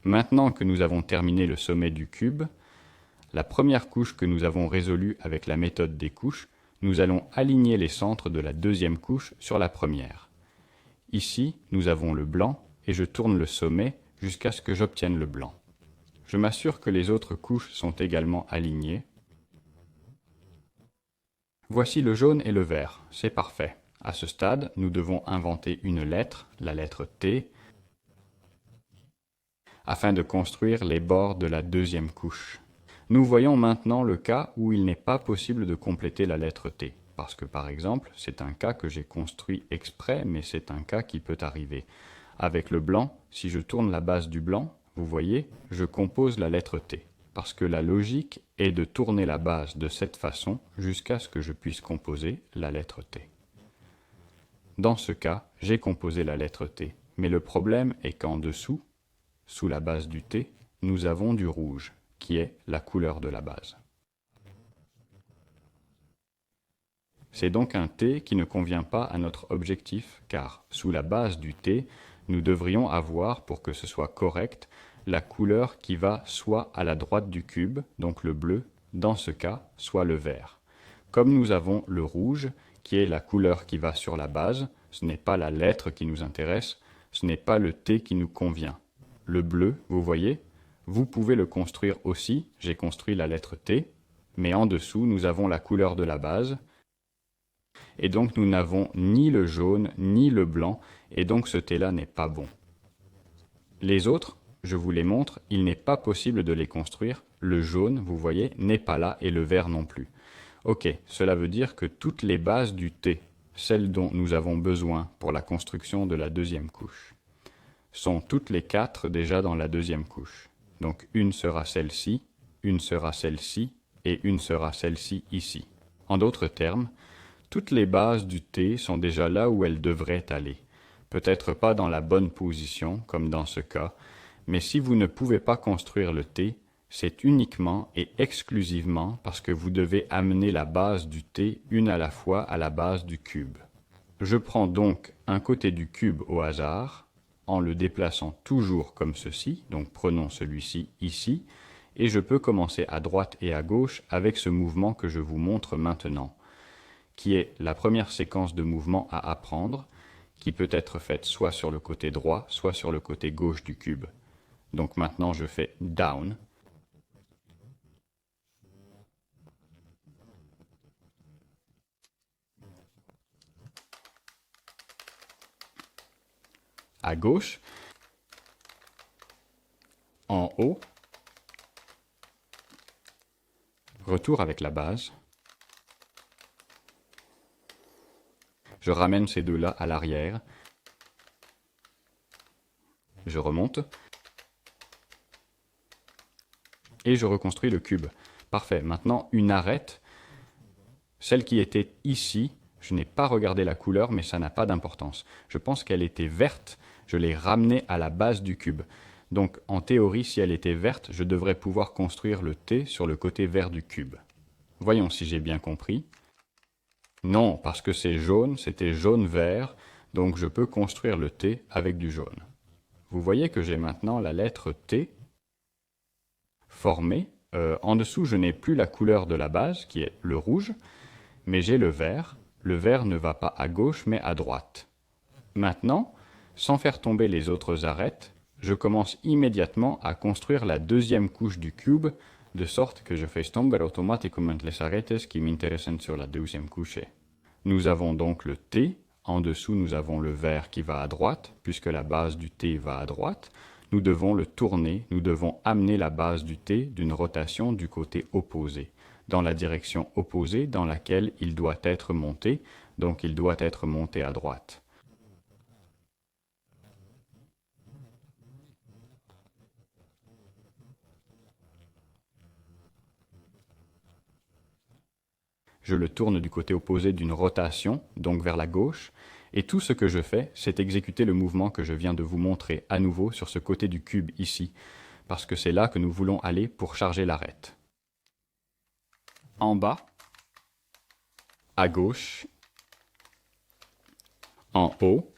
Maintenant que nous avons terminé le sommet du cube, la première couche que nous avons résolue avec la méthode des couches, nous allons aligner les centres de la deuxième couche sur la première. Ici, nous avons le blanc et je tourne le sommet jusqu'à ce que j'obtienne le blanc. Je m'assure que les autres couches sont également alignées. Voici le jaune et le vert, c'est parfait. À ce stade, nous devons inventer une lettre, la lettre T, afin de construire les bords de la deuxième couche. Nous voyons maintenant le cas où il n'est pas possible de compléter la lettre T, parce que par exemple, c'est un cas que j'ai construit exprès, mais c'est un cas qui peut arriver. Avec le blanc, si je tourne la base du blanc, vous voyez, je compose la lettre T, parce que la logique est de tourner la base de cette façon jusqu'à ce que je puisse composer la lettre T. Dans ce cas, j'ai composé la lettre T, mais le problème est qu'en dessous, sous la base du T, nous avons du rouge, qui est la couleur de la base. C'est donc un T qui ne convient pas à notre objectif, car sous la base du T, nous devrions avoir, pour que ce soit correct, la couleur qui va soit à la droite du cube, donc le bleu, dans ce cas, soit le vert. Comme nous avons le rouge, qui est la couleur qui va sur la base, ce n'est pas la lettre qui nous intéresse, ce n'est pas le T qui nous convient. Le bleu, vous voyez, vous pouvez le construire aussi, j'ai construit la lettre T, mais en dessous nous avons la couleur de la base, et donc nous n'avons ni le jaune ni le blanc, et donc ce T-là n'est pas bon. Les autres, je vous les montre, il n'est pas possible de les construire, le jaune, vous voyez, n'est pas là, et le vert non plus. Ok, cela veut dire que toutes les bases du T, celles dont nous avons besoin pour la construction de la deuxième couche, sont toutes les quatre déjà dans la deuxième couche. Donc une sera celle-ci, une sera celle-ci, et une sera celle-ci ici. En d'autres termes, toutes les bases du T sont déjà là où elles devraient aller. Peut-être pas dans la bonne position, comme dans ce cas, mais si vous ne pouvez pas construire le T, c'est uniquement et exclusivement parce que vous devez amener la base du T une à la fois à la base du cube. Je prends donc un côté du cube au hasard, en le déplaçant toujours comme ceci, donc prenons celui-ci ici, et je peux commencer à droite et à gauche avec ce mouvement que je vous montre maintenant, qui est la première séquence de mouvements à apprendre, qui peut être faite soit sur le côté droit, soit sur le côté gauche du cube. Donc maintenant je fais down, à gauche, en haut, retour avec la base, je ramène ces deux-là à l'arrière, je remonte, et je reconstruis le cube. Parfait, maintenant une arête, celle qui était ici, je n'ai pas regardé la couleur, mais ça n'a pas d'importance. Je pense qu'elle était verte, je l'ai ramenée à la base du cube. Donc en théorie, si elle était verte, je devrais pouvoir construire le T sur le côté vert du cube. Voyons si j'ai bien compris. Non, parce que c'est jaune, c'était jaune-vert, donc je peux construire le T avec du jaune. Vous voyez que j'ai maintenant la lettre T formée. En dessous, je n'ai plus la couleur de la base, qui est le rouge, mais j'ai le vert. Le vert ne va pas à gauche, mais à droite. Maintenant, sans faire tomber les autres arêtes, je commence immédiatement à construire la deuxième couche du cube, de sorte que je fais tomber automatiquement les arêtes qui m'intéressent sur la deuxième couche. Nous avons donc le T, en dessous nous avons le vert qui va à droite, puisque la base du T va à droite. Nous devons le tourner, nous devons amener la base du T d'une rotation du côté opposé, dans la direction opposée dans laquelle il doit être monté, donc il doit être monté à droite. Je le tourne du côté opposé d'une rotation, donc vers la gauche, et tout ce que je fais, c'est exécuter le mouvement que je viens de vous montrer à nouveau sur ce côté du cube ici, parce que c'est là que nous voulons aller pour charger l'arête. En bas, à gauche, en haut,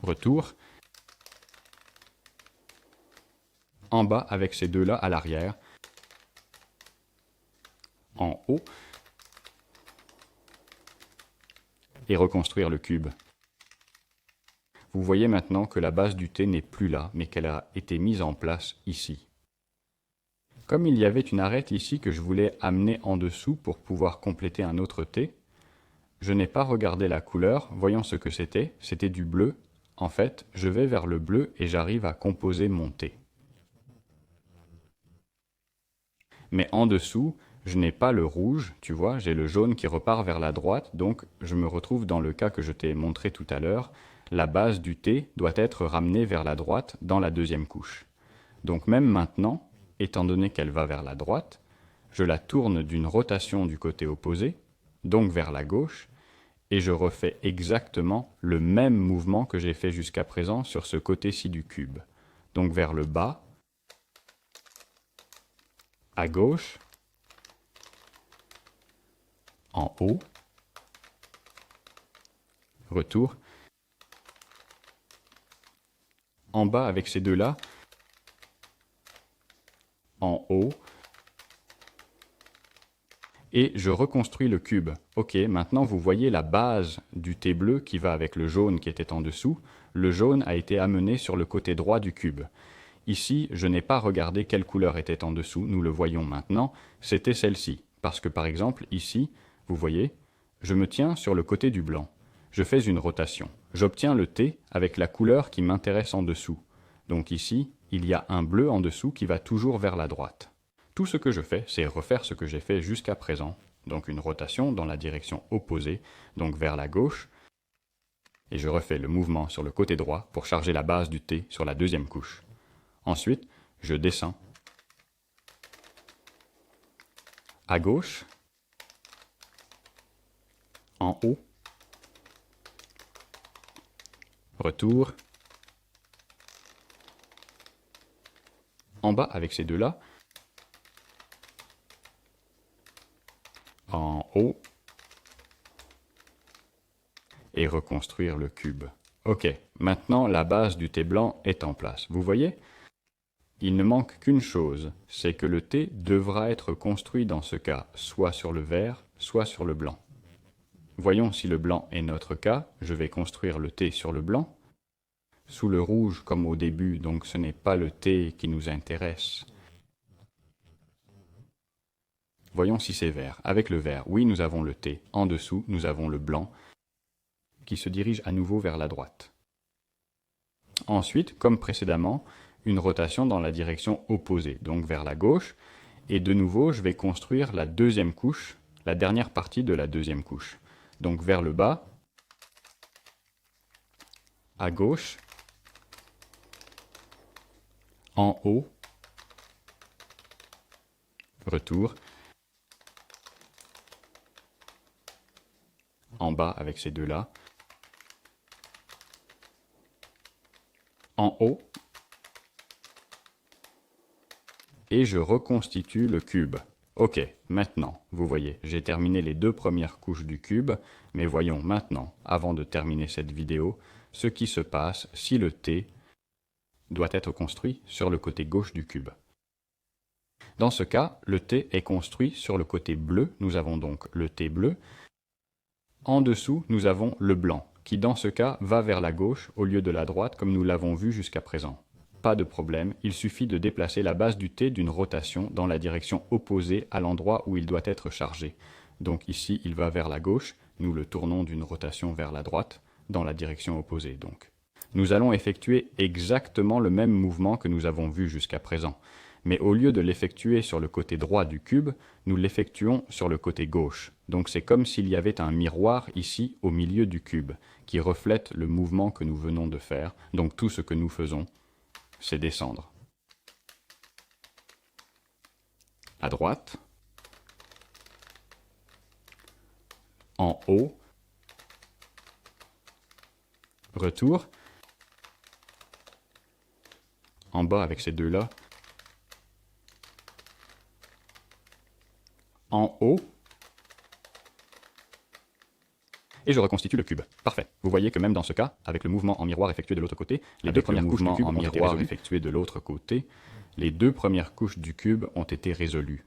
retour, en bas avec ces deux-là à l'arrière, en haut, et reconstruire le cube. Vous voyez maintenant que la base du T n'est plus là, mais qu'elle a été mise en place ici. Comme il y avait une arête ici que je voulais amener en dessous pour pouvoir compléter un autre T, je n'ai pas regardé la couleur, voyons ce que c'était du bleu. En fait, je vais vers le bleu et j'arrive à composer mon T. Mais en dessous, je n'ai pas le rouge, tu vois, j'ai le jaune qui repart vers la droite, donc je me retrouve dans le cas que je t'ai montré tout à l'heure, la base du T doit être ramenée vers la droite dans la deuxième couche. Donc même maintenant, étant donné qu'elle va vers la droite, je la tourne d'une rotation du côté opposé, donc vers la gauche, et je refais exactement le même mouvement que j'ai fait jusqu'à présent sur ce côté-ci du cube. Donc vers le bas, à gauche, en haut, retour, en bas avec ces deux-là, en haut, et je reconstruis le cube. Ok, maintenant vous voyez la base du T bleu qui va avec le jaune qui était en dessous. Le jaune a été amené sur le côté droit du cube. Ici, je n'ai pas regardé quelle couleur était en dessous, nous le voyons maintenant, c'était celle-ci. Parce que par exemple, ici, vous voyez, je me tiens sur le côté du blanc. Je fais une rotation. J'obtiens le T avec la couleur qui m'intéresse en dessous. Donc ici, il y a un bleu en dessous qui va toujours vers la droite. Tout ce que je fais, c'est refaire ce que j'ai fait jusqu'à présent, donc une rotation dans la direction opposée, donc vers la gauche, et je refais le mouvement sur le côté droit pour charger la base du T sur la deuxième couche. Ensuite, je descends à gauche, en haut, retour, en bas avec ces deux-là, en haut, et reconstruire le cube. Ok, maintenant la base du T blanc est en place. Vous voyez ? Il ne manque qu'une chose, c'est que le T devra être construit dans ce cas soit sur le vert, soit sur le blanc. Voyons si le blanc est notre cas, je vais construire le T sur le blanc. Sous le rouge comme au début, donc ce n'est pas le T qui nous intéresse. Voyons si c'est vert. Avec le vert, oui, nous avons le T. En dessous, nous avons le blanc qui se dirige à nouveau vers la droite. Ensuite, comme précédemment, une rotation dans la direction opposée, donc vers la gauche. Et de nouveau, je vais construire la deuxième couche, la dernière partie de la deuxième couche. Donc vers le bas, à gauche, en haut, retour, en bas avec ces deux-là, en haut, et je reconstitue le cube. Ok, maintenant, vous voyez, j'ai terminé les deux premières couches du cube, mais voyons maintenant, avant de terminer cette vidéo, ce qui se passe si le T doit être construit sur le côté gauche du cube. Dans ce cas, le T est construit sur le côté bleu, nous avons donc le T bleu. En dessous, nous avons le blanc, qui dans ce cas va vers la gauche au lieu de la droite comme nous l'avons vu jusqu'à présent. Pas de problème, il suffit de déplacer la base du T d'une rotation dans la direction opposée à l'endroit où il doit être chargé. Donc ici, il va vers la gauche, nous le tournons d'une rotation vers la droite, dans la direction opposée donc. Nous allons effectuer exactement le même mouvement que nous avons vu jusqu'à présent. Mais au lieu de l'effectuer sur le côté droit du cube, nous l'effectuons sur le côté gauche. Donc c'est comme s'il y avait un miroir ici au milieu du cube, qui reflète le mouvement que nous venons de faire. Donc tout ce que nous faisons, c'est descendre. À droite, en haut, retour, en bas avec ces deux-là, en haut, et je reconstitue le cube. Parfait. Vous voyez que même dans ce cas, avec le mouvement en miroir effectué de l'autre côté, les deux premières couches du cube en miroir effectuées de l'autre côté, Les deux premières couches du cube ont été résolues.